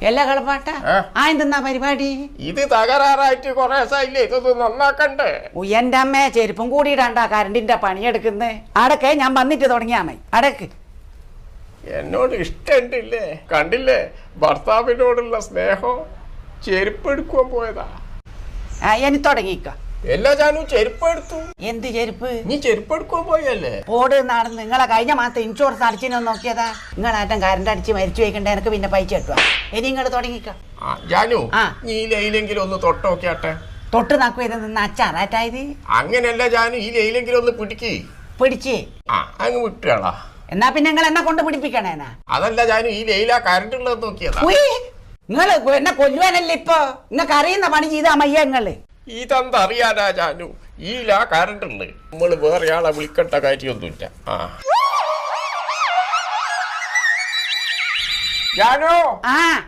എല്ലാ കളപ്പാട്ട എന്തെന്നാ പരിപാടി? ഇത് തകരാറായിട്ട് കൊറേ ദിവസമായില്ലേ, ഇതൊന്നും നന്നാക്കണ്ടേ? എന്റെ അമ്മയെ ചെരുപ്പും കൂടിയിടാണ്ടാ കരണ്ടിന്റെ പണിയെടുക്കുന്നേ. അടക്കെ ഞാൻ വന്നിട്ട് തുടങ്ങിയാമേ. അടക്ക്. എന്നോട് ഇഷ്ടണ്ടില്ലേ? കണ്ടില്ലേ ഭർത്താവിനോടുള്ള സ്നേഹം. ചെരുപ്പ് എടുക്കുവാൻ പോയതാ. ഇനി തുടങ്ങിക്ക. എല്ലാ ജാനും ചെരുപ്പ് എടുത്തു. എന്ത് ചെരുപ്പ്? നീ ചെരുപ്പ് എടുക്കുവാൻ പോയല്ലേ? പോട് നടന്ന്. നിങ്ങളെ കഴിഞ്ഞ മാസം ഇൻഷുറൻസ് അടിച്ചിനോ നോക്കിയതാ? നിങ്ങളാറ്റം കരണ്ട് അടിച്ച് മരിച്ചു വയ്ക്കണ്ട. എനിക്ക് പിന്നെ പൈസ കിട്ടുക. ഇനി നിങ്ങൾ തുടങ്ങിക്ക. ജാനു, നീ ലയിലെങ്കിലും ഒന്ന് തൊട്ടോക്കിയാട്ടെ. തൊട്ട് നാക്കുവത് നിന്ന് അച്ചാറാറ്റായത്? അങ്ങനെയല്ല ജാനു, ഈ ലയിലെങ്കിലും ഒന്ന് പിടിച്ച് അങ്ങ് വിട്ടുകളാ. എന്നാ പിന്നെ നിങ്ങൾ എന്നെ കൊണ്ട് പിടിപ്പിക്കണേനാ? അതല്ല ജാനു, ഈ ലയില കരണ്ട് ഉള്ളത് നോക്കിയതാ. നിങ്ങൾ എന്നെ കൊല്ലുവാനല്ലേ ഇപ്പൊ? നിങ്ങൾക്ക് അറിയുന്ന പണി ചെയ്താ മയ്യ നിങ്ങള്. ഇതെന്തറിയാനാ ജാനു, ഈല കരണ്ട് ഉണ്ട്. നമ്മള് വേറെ ആളെ വിളിക്കേണ്ട കാര്യമൊന്നുമില്ല. ജാനു,